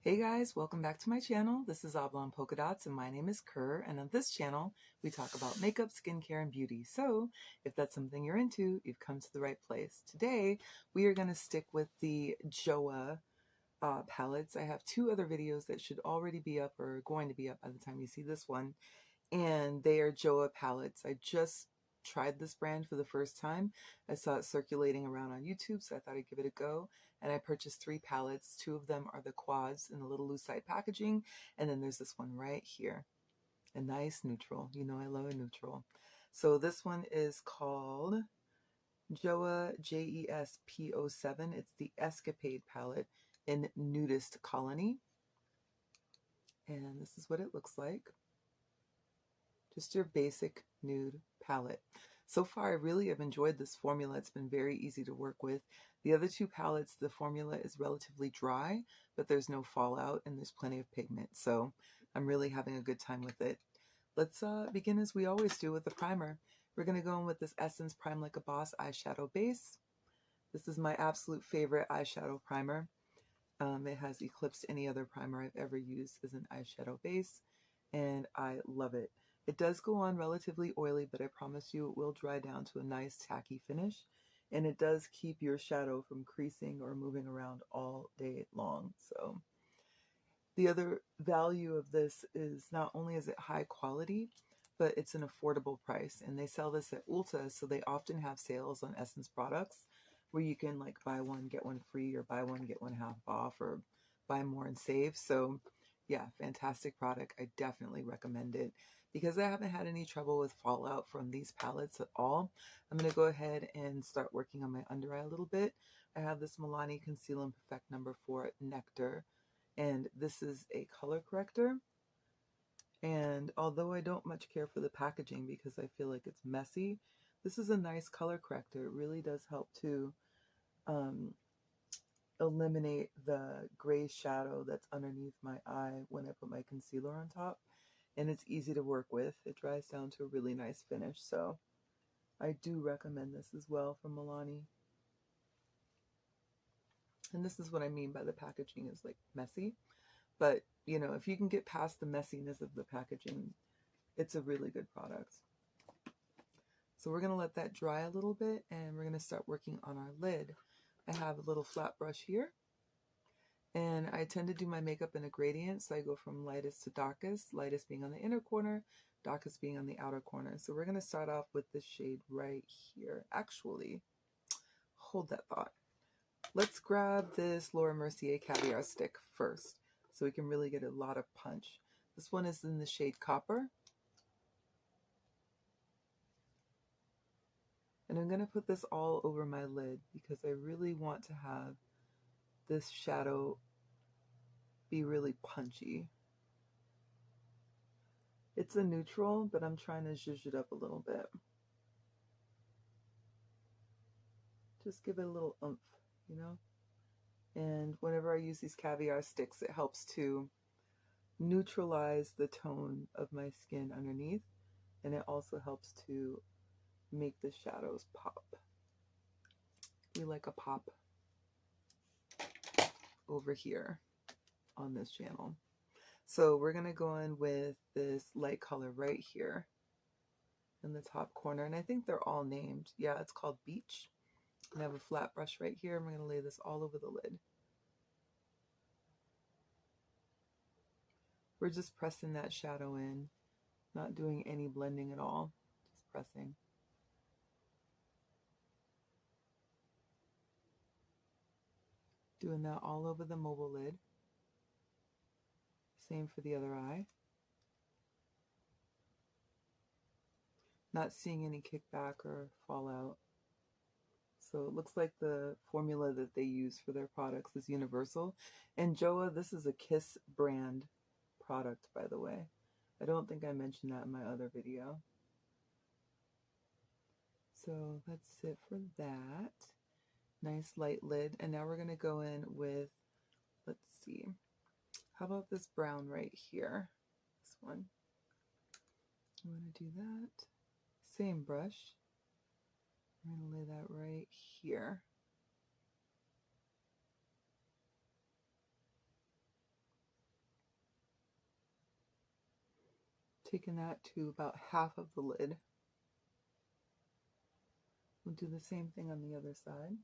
Hey guys, welcome back to my channel. This is Oblong Polka Dots and my name is Kerr, and on this channel we talk about makeup, skincare, and beauty. So if that's something you're into, you've come to the right place. Today we are going to stick with the Joah palettes. I have two other videos that should already be up or going to be up by the time you see this one, and they are Joah palettes. I just tried this brand for the first time. I saw it circulating around on YouTube, so I thought I'd give it a go. And I purchased 3 palettes. 2 of them are the quads in the little lucite packaging, and then there's this one right here, a nice neutral. You know I love a neutral. So this one is called Joah JESP07. It's the Escapade palette in Nudist Colony, and this is what it looks like. Just your basic nude palette. So far, I really have enjoyed this formula. It's been very easy to work with. The other 2 palettes, the formula is relatively dry, but there's no fallout and there's plenty of pigment. So I'm really having a good time with it. Let's begin as we always do with the primer. We're going to go in with this Essence Prime Like a Boss eyeshadow base. This is my absolute favorite eyeshadow primer. It has eclipsed any other primer I've ever used as an eyeshadow base, and I love it. It does go on relatively oily, but I promise you it will dry down to a nice tacky finish, and it does keep your shadow from creasing or moving around all day long. So the other value of this is not only is it high quality, but it's an affordable price, and they sell this at Ulta, so they often have sales on Essence products where you can like buy one get one free, or buy one get one half off, or buy more and save. So yeah, fantastic product. I definitely recommend it. Because I haven't had any trouble with fallout from these palettes at all, I'm going to go ahead and start working on my under eye a little bit. I have this Milani Conceal and Perfect number 4 Nectar, and this is a color corrector. And although I don't much care for the packaging because I feel like it's messy, this is a nice color corrector. It really does help to eliminate the gray shadow that's underneath my eye when I put my concealer on top. And it's easy to work with. It dries down to a really nice finish. So I do recommend this as well from Milani. And this is what I mean by the packaging is like messy. But, you know, if you can get past the messiness of the packaging, it's a really good product. So we're going to let that dry a little bit, and we're going to start working on our lid. I have a little flat brush here, and I tend to do my makeup in a gradient, so I go from lightest to darkest, lightest being on the inner corner, darkest being on the outer corner. So we're going to start off with this shade right here. Actually, hold that thought. Let's grab this Laura Mercier Caviar Stick first, so we can really get a lot of punch. This one is in the shade Copper. And I'm going to put this all over my lid because I really want to have this shadow be really punchy. It's a neutral, but I'm trying to zhuzh it up a little bit. Just give it a little oomph, you know? And whenever I use these caviar sticks, it helps to neutralize the tone of my skin underneath, and it also helps to make the shadows pop. We like a pop over here on this channel. So we're going to go in with this light color right here in the top corner. And I think they're all named. Yeah, it's called Beach. And I have a flat brush right here. I'm going to lay this all over the lid. We're just pressing that shadow in, not doing any blending at all, just pressing. Doing that all over the mobile lid. Same for the other eye. Not seeing any kickback or fallout. So it looks like the formula that they use for their products is universal. And Joah, this is a Kiss brand product, by the way. I don't think I mentioned that in my other video. So that's it for that. Nice light lid. And now we're going to go in with, let's see, how about this brown right here? This one. I'm going to do that. Same brush. I'm going to lay that right here. Taking that to about half of the lid. We'll do the same thing on the other side.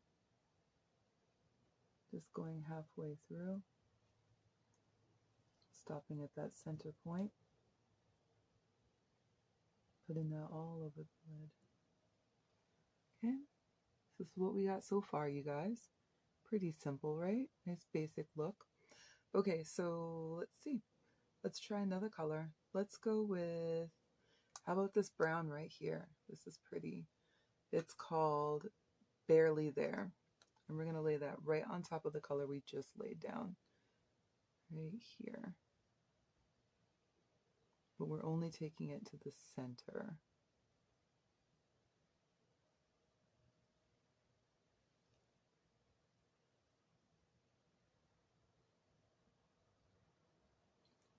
Just going halfway through, stopping at that center point, putting that all over the lid. Okay, this is what we got so far, you guys. Pretty simple, right? Nice basic look. Okay, so let's see. Let's try another color. Let's go with, how about this brown right here? This is pretty. It's called Barely There. And we're going to lay that right on top of the color we just laid down. Right here. But we're only taking it to the center.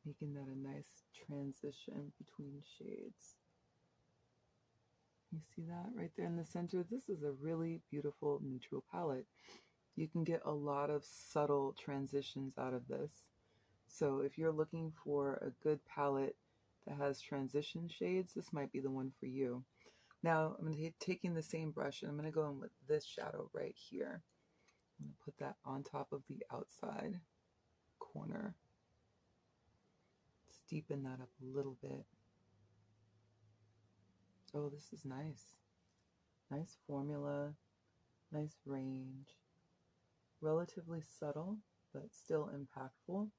Making that a nice transition between shades. You see that right there in the center? This is a really beautiful neutral palette. You can get a lot of subtle transitions out of this. So if you're looking for a good palette that has transition shades, this might be the one for you. Now I'm going to be taking the same brush and I'm going to go in with this shadow right here. I'm going to put that on top of the outside corner. Deepen that up a little bit. Oh, this is nice. Nice formula, nice range. Relatively subtle, but still impactful.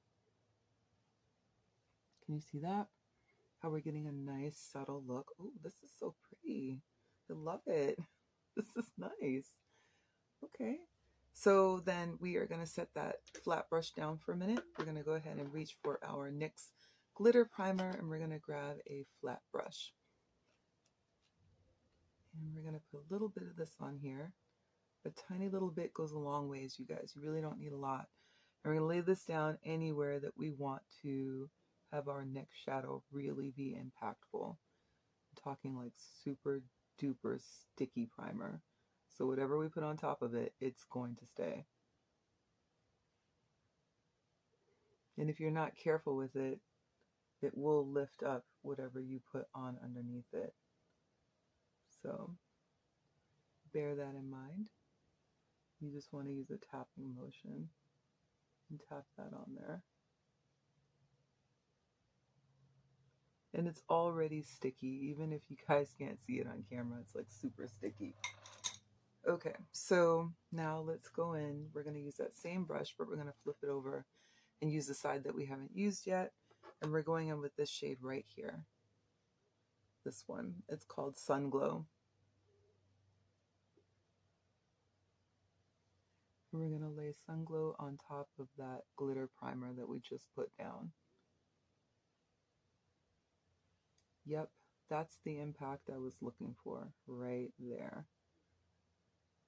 Can you see that? How we're getting a nice subtle look. Oh, this is so pretty. I love it. This is nice. Okay. So then we are going to set that flat brush down for a minute. We're going to go ahead and reach for our NYX glitter primer and we're going to grab a flat brush. And we're going to put a little bit of this on here. A tiny little bit goes a long ways, you guys. You really don't need a lot. And we're going to lay this down anywhere that we want to have our next shadow really be impactful. I'm talking like super duper sticky primer. So whatever we put on top of it, it's going to stay. And if you're not careful with it, it will lift up whatever you put on underneath it. So bear that in mind. You just want to use a tapping motion and tap that on there. And it's already sticky, even if you guys can't see it on camera, it's like super sticky. Okay, so now let's go in. We're going to use that same brush, but we're going to flip it over and use the side that we haven't used yet. And we're going in with this shade right here. This one, it's called Sun Glow. We're going to lay Sun Glow on top of that glitter primer that we just put down. Yep, that's the impact I was looking for right there.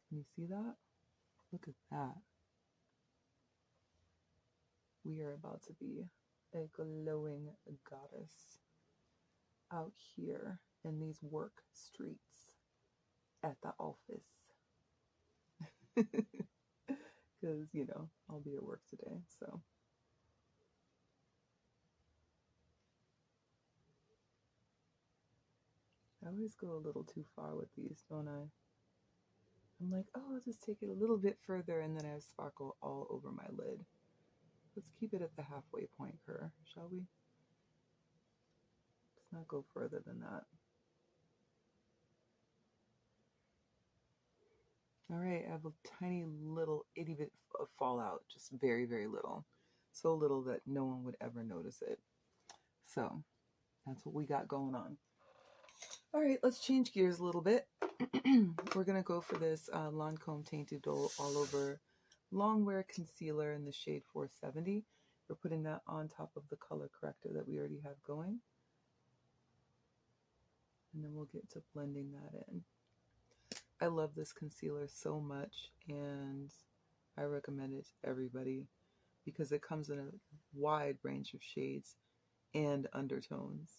Can you see that? Look at that. We are about to be a glowing goddess out here in these work streets at the office. Because, you know, I'll be at work today, so. I always go a little too far with these, don't I? I'm like, oh, I'll just take it a little bit further and then I have sparkle all over my lid. Let's keep it at the halfway point, Kerr, shall we? Let's not go further than that. All right, I have a tiny little itty bit of fallout, just very, very little. So little that no one would ever notice it. So that's what we got going on. All right, let's change gears a little bit. We're going to go for this Lancome Tainted All Over Longwear Concealer in the shade 470. We're putting that on top of the color corrector that we already have going. And then we'll get to blending that in. I love this concealer so much and I recommend it to everybody because it comes in a wide range of shades and undertones.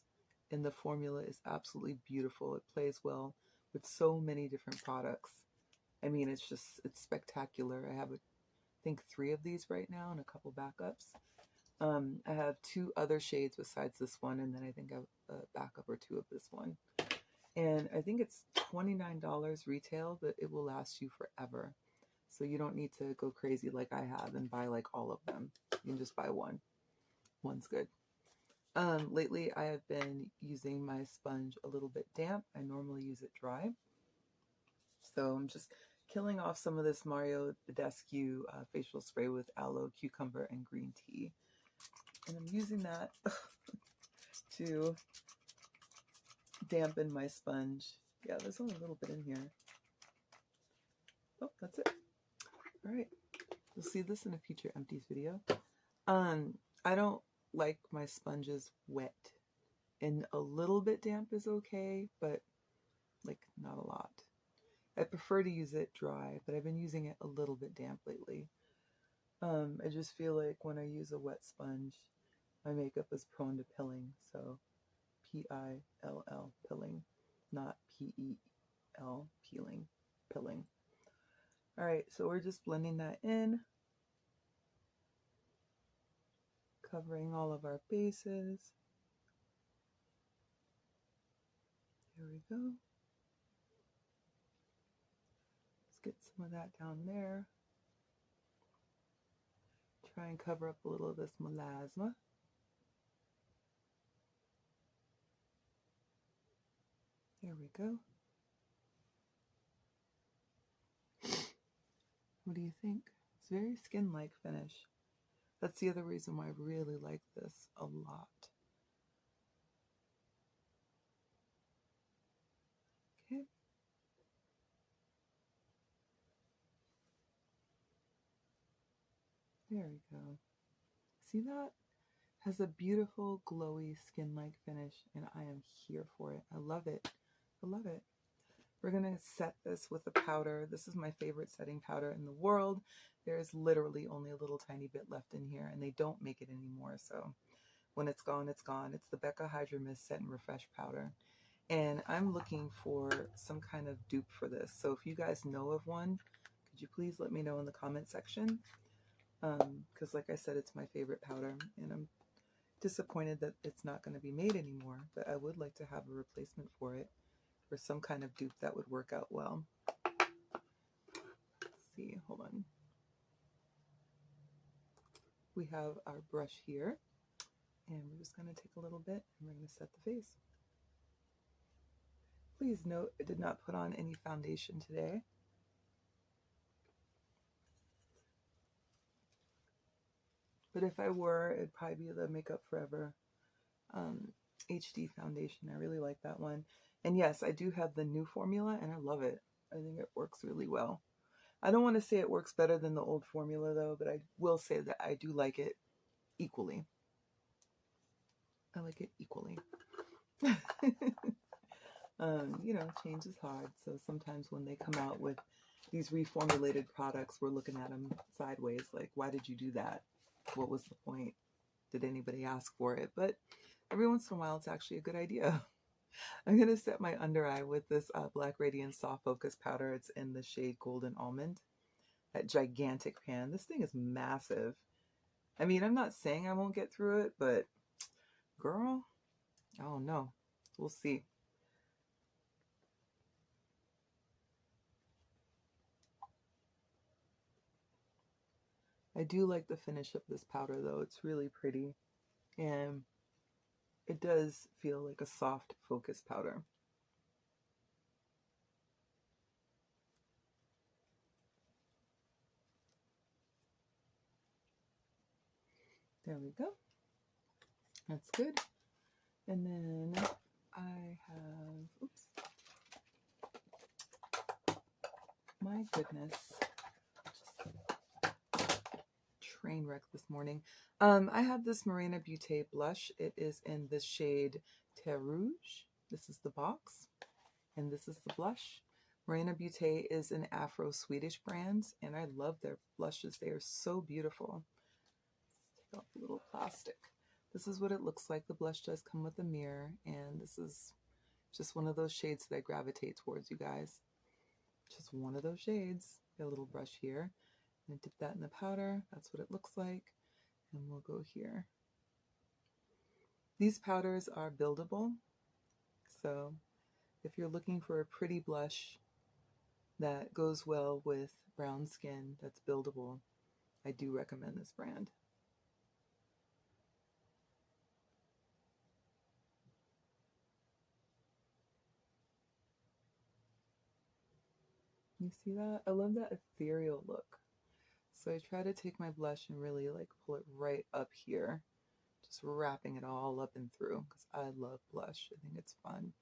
And the formula is absolutely beautiful. It plays well with so many different products. I mean, it's spectacular. I have, I think, 3 of these right now and a couple backups. I have 2 other shades besides this one, and then I think I have a backup or 2 of this one. And I think it's $29 retail, but it will last you forever. So you don't need to go crazy like I have and buy like all of them. You can just buy one. One's good. Lately I have been using my sponge a little bit damp. I normally use it dry. So I'm just killing off some of this Mario Badescu facial spray with aloe, cucumber, and green tea. And I'm using that to dampen my sponge. Yeah, there's only a little bit in here. Oh, that's it. All right. You'll see this in a future empties video. I don't like my sponges wet. And a little bit damp is okay, but like not a lot. I prefer to use it dry, but I've been using it a little bit damp lately. I just feel like when I use a wet sponge, my makeup is prone to pilling. So P-I-L-L, pilling, not P-E-L, peeling, pilling. All right, so we're just blending that in, covering all of our bases. There we go. Let's get some of that down there. Try and cover up a little of this melasma. There we go. What do you think? It's very skin-like finish. That's the other reason why I really like this a lot. Okay. There we go. See that? Has a beautiful, glowy, skin-like finish, and I am here for it. I love it. I love it. We're going to set this with a powder. This is my favorite setting powder in the world. There is literally only a little tiny bit left in here, and they don't make it anymore, so when it's gone, it's gone. It's the Becca Hydra Mist Set and Refresh powder, and I'm looking for some kind of dupe for this. So if you guys know of one, could you please let me know in the comment section? Because like I said, it's my favorite powder, and I'm disappointed that it's not going to be made anymore, but I would like to have a replacement for it, or some kind of dupe that would work out well. Let's see, hold on. We have our brush here, and we're just going to take a little bit and we're going to set the face. Please note I did not put on any foundation today. But if I were, it'd probably be the Makeup Forever HD foundation. I really like that one. And yes, I do have the new formula, and I love it. I think it works really well. I don't want to say it works better than the old formula, though, but I will say that I do like it equally. I like it equally. You know, change is hard, so sometimes when they come out with these reformulated products, we're looking at them sideways, like, why did you do that? What was the point? Did anybody ask for it? But every once in a while, it's actually a good idea. I'm going to set my under eye with this Black Radiance Soft Focus Powder. It's in the shade Golden Almond. That gigantic pan. This thing is massive. I mean, I'm not saying I won't get through it, but girl, I don't know. We'll see. I do like the finish of this powder, though. It's really pretty. And it does feel like a soft focus powder. There we go. That's good. And then I have, oops, my goodness, just train wreck this morning. I have this Morena Beauté blush. It is in the shade Terre Rouge. This is the box, and this is the blush. Morena Beauté is an Afro-Swedish brand, and I love their blushes. They are so beautiful. Let's take off the little plastic. This is what it looks like. The blush does come with a mirror, and this is just one of those shades that I gravitate towards, you guys. Just one of those shades. Got a little brush here. I'm going to dip that in the powder. That's what it looks like. And we'll go here. These powders are buildable, so if you're looking for a pretty blush that goes well with brown skin that's buildable, I do recommend this brand. You see that? I love that ethereal look. So I try to take my blush and really like pull it right up here, just wrapping it all up and through, because I love blush. I think it's fun.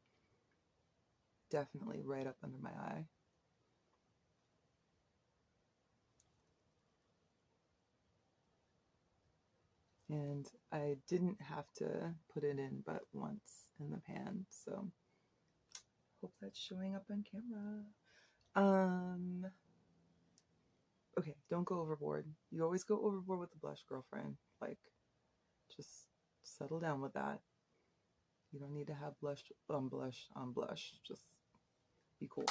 Definitely right up under my eye. And I didn't have to put it in but once in the pan, so hope that's showing up on camera. Okay, don't go overboard. You always go overboard with the blush, girlfriend. Like, just settle down with that. You don't need to have blush on blush on blush. Just be cool.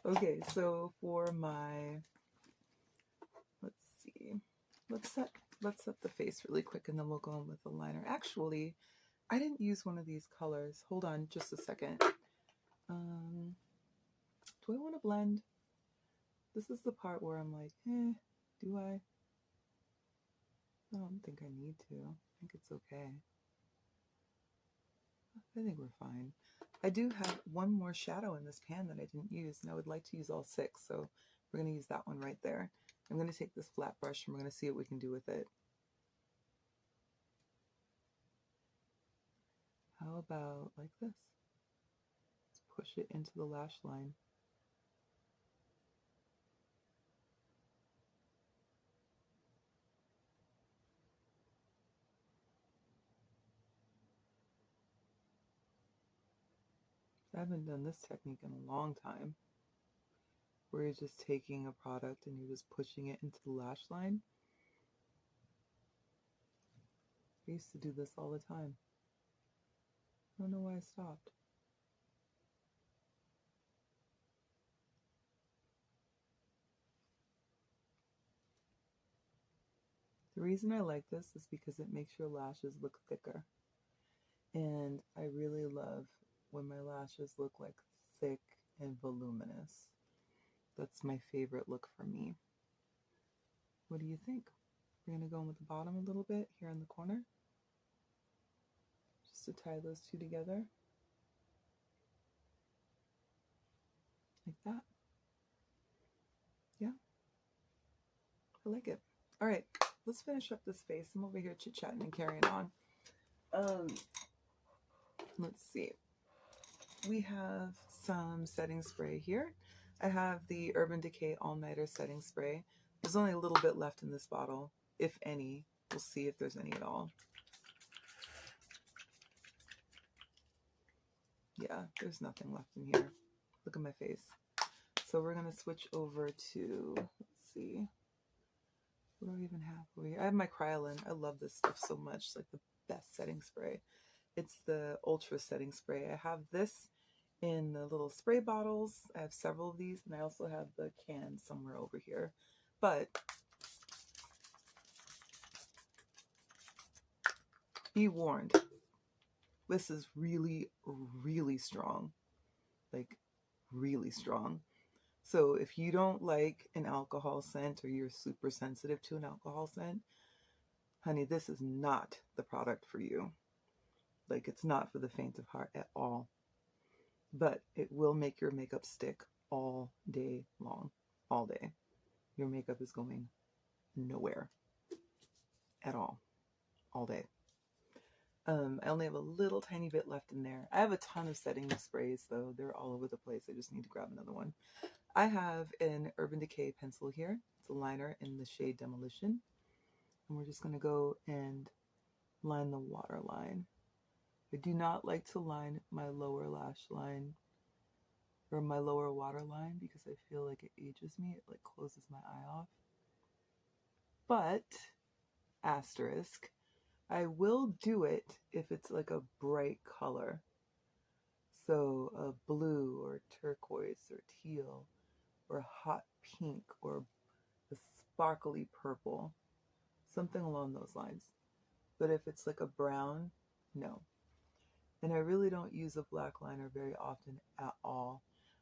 Okay, so for my, let's see, let's set the face really quick, and then we'll go in with the liner. Actually, I didn't use one of these colors. Hold on just a second. Do I want to blend? This is the part where I'm like, do I? I don't think I need to. I think it's okay. I think we're fine. I do have one more shadow in this pan that I didn't use, and I would like to use all 6, so we're going to use that one right there. I'm going to take this flat brush and we're going to see what we can do with it. How about like this? Let's push it into the lash line. I haven't done this technique in a long time, where you're just taking a product and you're just pushing it into the lash line. I used to do this all the time. I don't know why I stopped. The reason I like this is because it makes your lashes look thicker. And I really love when my lashes look like thick and voluminous. That's my favorite look for me. What do you think? We're going to go in with the bottom a little bit here in the corner, just to tie those two together. Like that. Yeah. I like it. All right, let's finish up this face. I'm over here chit-chatting and carrying on. Let's see. We have some setting spray here. I have the Urban Decay All Nighter setting spray. There's only a little bit left in this bottle, if any. We'll see if there's any at all. Yeah, there's nothing left in here. Look at my face. So we're going to switch over to, let's see, what do I even have over here? I have my Kryolan. I love this stuff so much. It's like the best setting spray. It's the Ultra setting spray. I have this in the little spray bottles. I have several of these, and I also have the can somewhere over here. But be warned, this is really, really strong. Like, really strong. So if you don't like an alcohol scent, or you're super sensitive to an alcohol scent, honey, this is not the product for you. Like, it's not for the faint of heart at all. But it will make your makeup stick all day long. All day. Your makeup is going nowhere at all. All day. I only have a little tiny bit left in there. I have a ton of setting sprays, though. They're all over the place. I just need to grab another one. I have an Urban Decay pencil here. It's a liner in the shade Demolition. And we're just going to go and line the waterline. I do not like to line my lower lash line or my lower waterline because I feel like it ages me. It like closes my eye off. But, asterisk, I will do it if it's like a bright color. So a blue or turquoise or teal or hot pink or a sparkly purple, something along those lines. But if it's like a brown, no. And I really don't use a black liner very often at all.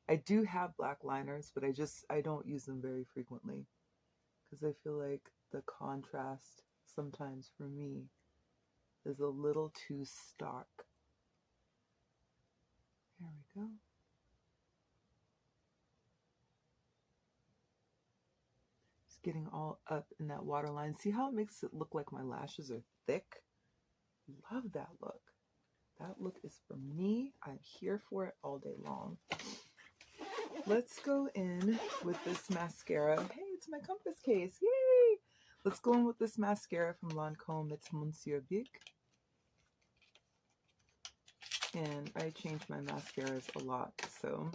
I do have black liners, but I don't use them very frequently because I feel like the contrast sometimes for me is a little too stark. There we go. Just getting all up in that waterline. See how it makes it look like my lashes are thick? Love that look. That look is for me. I'm here for it all day long. Let's go in with this mascara. Hey, it's my compass case. Yay! Let's go in with this mascara from Lancôme. It's Monsieur Big. And I change my mascaras a lot, so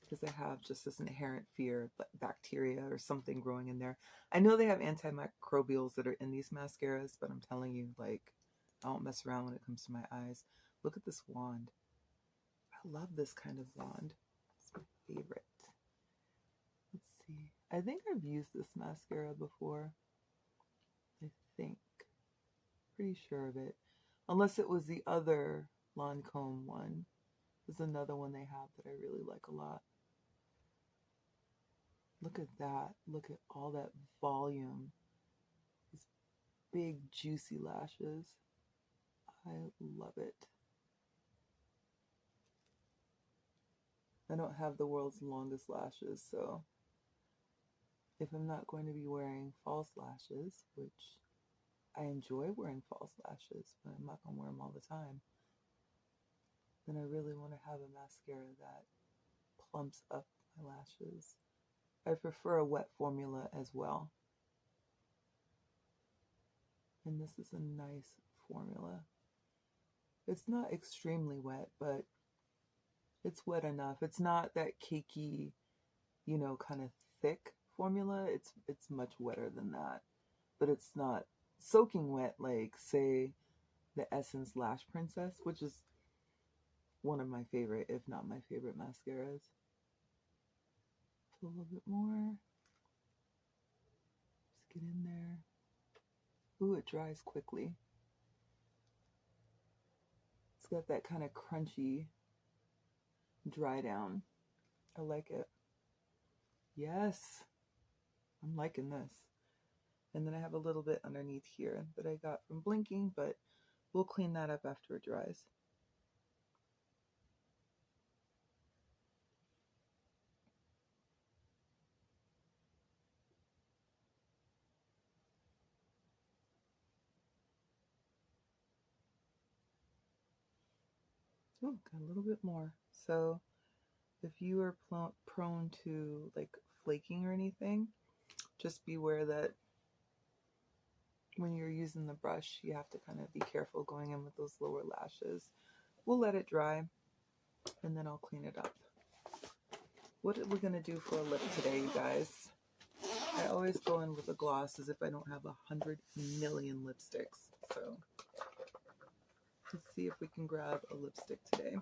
because I have just this inherent fear of bacteria or something growing in there. I know they have antimicrobials that are in these mascaras, but I'm telling you, like, I don't mess around when it comes to my eyes. Look at this wand. I love this kind of wand. It's my favorite. Let's see. I think I've used this mascara before. I think. Pretty sure of it. Unless it was the other Lancôme one. There's another one they have that I really like a lot. Look at that. Look at all that volume. These big, juicy lashes. I love it. I don't have the world's longest lashes, so if I'm not going to be wearing false lashes, which I enjoy wearing false lashes, but I'm not going to wear them all the time, then I really want to have a mascara that plumps up my lashes. I prefer a wet formula as well. And this is a nice formula. It's not extremely wet, but it's wet enough. It's not that cakey, you know, kind of thick formula. It's much wetter than that. But it's not soaking wet like, say, the Essence Lash Princess, which is one of my favorite, if not my favorite mascaras. A little bit more. Just get in there. Ooh, it dries quickly. It's got that kind of crunchy dry down. I like it. Yes, I'm liking this. And then I have a little bit underneath here that I got from blinking, but we'll clean that up after it dries. Oh, got a little bit more. So if you are prone to like flaking or anything, just beware that when you're using the brush, you have to kind of be careful going in with those lower lashes. We'll let it dry and then I'll clean it up. What are we going to do for a lip today, you guys? I always go in with a gloss as if I don't have 100 million lipsticks. So let's see if we can grab a lipstick today.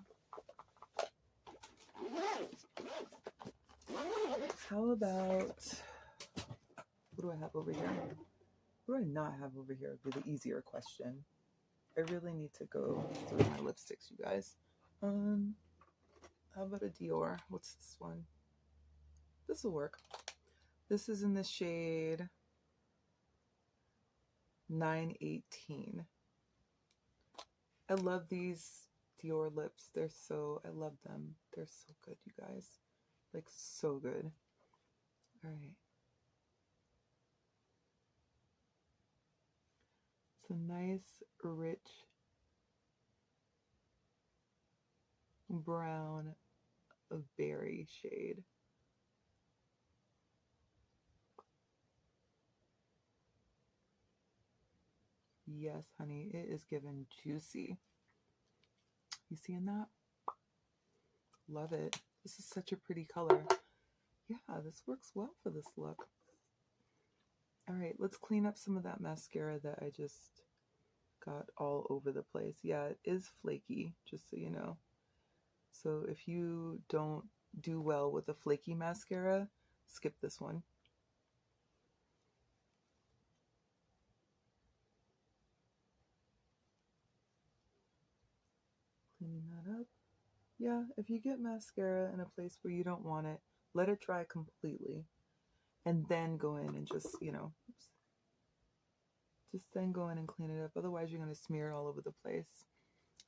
How about, what do I have over here? What do I not have over here would be the easier question. I really need to go through my lipsticks, you guys. How about a Dior? What's this one? This will work. This is in the shade 918. I love these Dior lips. I love them. They're so good, you guys. Like, so good. All right. It's a nice, rich brown berry shade. Yes, honey, it is given juicy. You seeing that? Love it. This is such a pretty color. Yeah, this works well for this look. All right, let's clean up some of that mascara that I just got all over the place. Yeah, it is flaky, just so you know. So if you don't do well with a flaky mascara, skip this one. yeah, if you get mascara in a place where you don't want it, let it dry completely. And then go in and just, just then go in and clean it up. Otherwise, you're going to smear it all over the place.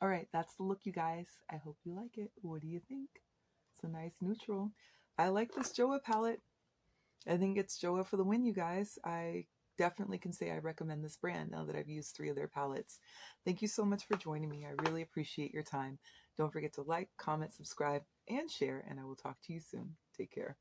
All right, that's the look, you guys. I hope you like it. What do you think? It's a nice neutral. I like this Joah palette. I think it's Joah for the win, you guys. I definitely can say I recommend this brand now that I've used 3 of their palettes. Thank you so much for joining me. I really appreciate your time. Don't forget to like, comment, subscribe, and share, and I will talk to you soon. Take care.